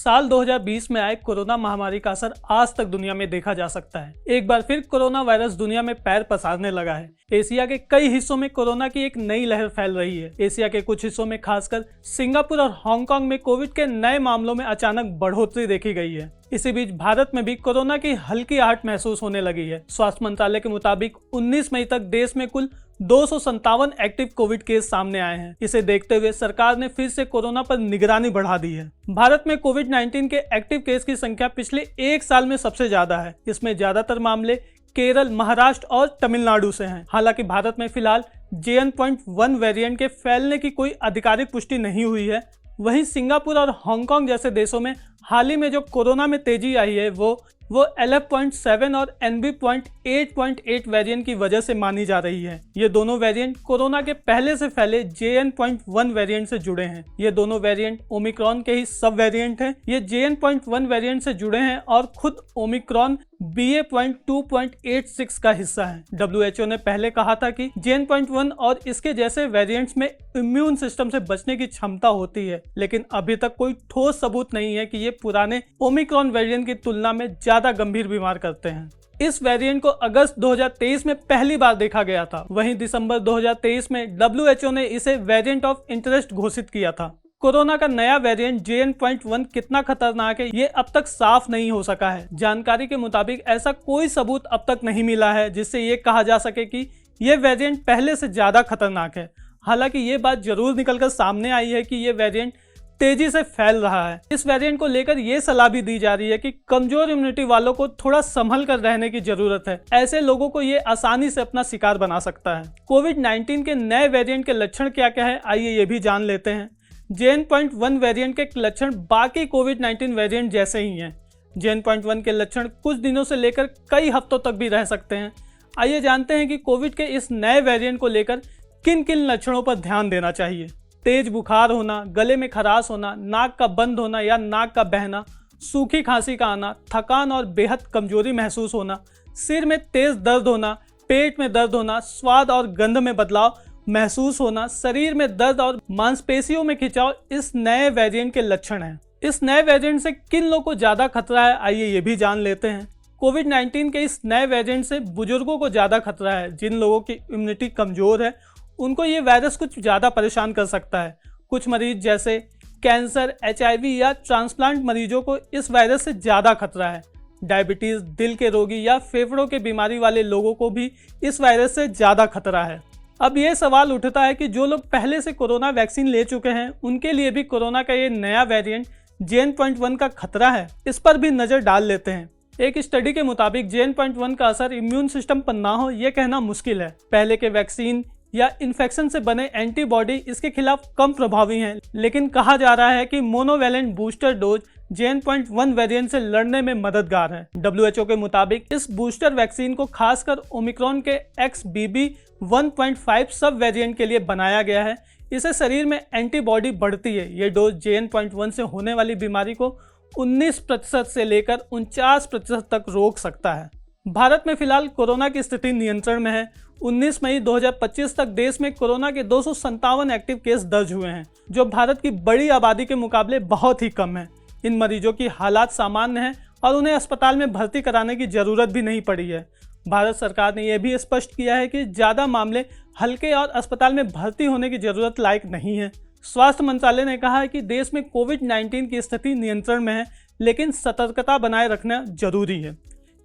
साल 2020 में आए कोरोना महामारी का असर आज तक दुनिया में देखा जा सकता है। एक बार फिर कोरोना वायरस दुनिया में पैर पसारने लगा है। एशिया के कई हिस्सों में कोरोना की एक नई लहर फैल रही है। एशिया के कुछ हिस्सों में खासकर सिंगापुर और हांगकांग में कोविड के नए मामलों में अचानक बढ़ोतरी देखी गई है। इसी बीच भारत में भी कोरोना की हल्की आहट महसूस होने लगी है। स्वास्थ्य मंत्रालय के मुताबिक 19 मई तक देश में कुल 257 एक्टिव कोविड केस सामने आए हैं। इसे देखते हुए सरकार ने फिर से कोरोना पर निगरानी बढ़ा दी है। भारत में कोविड-19 के एक्टिव केस की संख्या पिछले एक साल में सबसे ज्यादा है। इसमें ज्यादातर मामले केरल, महाराष्ट्र और तमिलनाडु से हैं। हालांकि भारत में फिलहाल JN.1 वेरिएंट के फैलने की कोई आधिकारिक पुष्टि नहीं हुई है। वहीं सिंगापुर और हांगकांग जैसे देशों में हाल ही में जो कोरोना में तेजी आई है वो LF.7 और NB.8.8 वेरिएंट की वजह से मानी जा रही है। ये दोनों वेरिएंट कोरोना के पहले से फैले JN.1 वेरिएंट से जुड़े हैं। ये दोनों वेरिएंट ओमिक्रॉन के ही सब वेरिएंट हैं। ये JN.1 वेरिएंट से जुड़े हैं और खुद ओमिक्रॉन BA.2.86 का हिस्सा है। WHO ने पहले कहा था कि JN.1 और इसके जैसे वेरिएंट्स में इम्यून सिस्टम से बचने की क्षमता होती है, लेकिन अभी तक कोई ठोस सबूत नहीं है कि ये पुराने ओमिक्रॉन वेरिएंट की तुलना में ज्यादा गंभीर बीमार करते हैं। इस वेरिएंट को अगस्त 2023 में पहली बार देखा गया था। वहीं दिसंबर 2023 में WHO ने इसे वेरिएंट ऑफ इंटरेस्ट घोषित किया था। कोरोना का नया वेरिएंट JN.1 कितना खतरनाक है ये अब तक साफ नहीं हो सका है। जानकारी के मुताबिक ऐसा कोई सबूत अब तक नहीं मिला है जिससे ये कहा जा सके कि ये वेरिएंट पहले से ज्यादा खतरनाक है। हालांकि ये बात जरूर निकलकर सामने आई है कि ये वेरिएंट तेजी से फैल रहा है। इस वेरिएंट को लेकर ये सलाह भी दी जा रही है कि कमजोर इम्यूनिटी वालों को थोड़ा संभल कर रहने की जरूरत है। ऐसे लोगों को ये आसानी से अपना शिकार बना सकता है। कोविड-19 के नए वेरिएंट के लक्षण क्या क्या है, आइए ये भी जान लेते हैं। JN.1 वेरिएंट के लक्षण बाकी कोविड-19 वेरिएंट जैसे ही हैं। JN.1 के लक्षण कुछ दिनों से लेकर कई हफ्तों तक भी रह सकते हैं। आइए जानते हैं कि कोविड के इस नए वेरिएंट को लेकर किन किन लक्षणों पर ध्यान देना चाहिए। तेज बुखार होना, गले में खराश होना, नाक का बंद होना या नाक का बहना, सूखी खांसी का आना, थकान और बेहद कमजोरी महसूस होना, सिर में तेज दर्द होना, पेट में दर्द होना, स्वाद और गंध में बदलाव महसूस होना, शरीर में दर्द और मांसपेशियों में खिंचाव इस नए वेरिएंट के लक्षण हैं। इस नए वेरिएंट से किन लोगों को ज्यादा खतरा है, आइए ये भी जान लेते हैं। कोविड-19 के इस नए वेरिएंट से बुजुर्गों को ज्यादा खतरा है। जिन लोगों की इम्यूनिटी कमजोर है उनको ये वायरस कुछ ज्यादा परेशान कर सकता है। कुछ मरीज जैसे कैंसर, HIV या ट्रांसप्लांट मरीजों को इस वायरस से ज्यादा खतरा है। डायबिटीज, दिल के रोगी या फेफड़ों के बीमारी वाले लोगों को भी इस वायरस से ज्यादा खतरा है। अब ये सवाल उठता है कि जो लोग पहले से कोरोना वैक्सीन ले चुके हैं उनके लिए भी कोरोना का ये नया वेरिएंट JN.1 का खतरा है। इस पर भी नजर डाल लेते हैं। एक स्टडी के मुताबिक JN.1 का असर इम्यून सिस्टम पर ना हो ये कहना मुश्किल है। पहले के वैक्सीन या इन्फेक्शन से बने एंटीबॉडी इसके खिलाफ कम प्रभावी हैं, लेकिन कहा जा रहा है कि monovalent booster dose JN.1 variant से लड़ने में मददगार है। WHO के मुताबिक इस बूस्टर वैक्सीन को खासकर ओमिक्रॉन के XBB.1.5 सब वेरिएंट के लिए बनाया गया है। इसे शरीर में एंटीबॉडी बढ़ती है। ये डोज JN.1 से होने वाली बीमारी को 19% से लेकर 49% तक रोक सकता है। भारत में फिलहाल कोरोना की स्थिति नियंत्रण में है। 19 मई 2025 तक देश में कोरोना के 257 एक्टिव केस दर्ज हुए हैं, जो भारत की बड़ी आबादी के मुकाबले बहुत ही कम है। इन मरीजों की हालात सामान्य हैं और उन्हें अस्पताल में भर्ती कराने की जरूरत भी नहीं पड़ी है। भारत सरकार ने यह भी स्पष्ट किया है कि ज़्यादा मामले हल्के और अस्पताल में भर्ती होने की जरूरत लायक नहीं है। स्वास्थ्य मंत्रालय ने कहा है कि देश में कोविड-19 की स्थिति नियंत्रण में है, लेकिन सतर्कता बनाए रखना जरूरी है।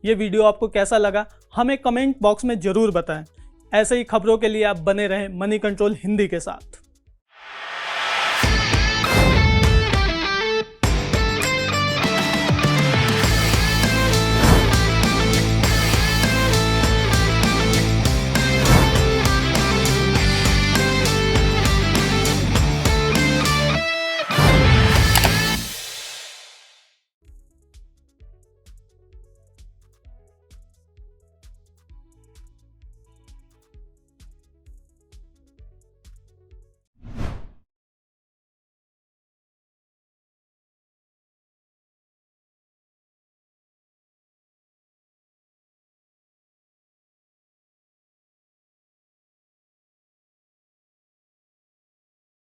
ये वीडियो आपको कैसा लगा हमें कमेंट बॉक्स में जरूर बताएं। ऐसे ही खबरों के लिए आप बने रहें मनी कंट्रोल हिंदी के साथ।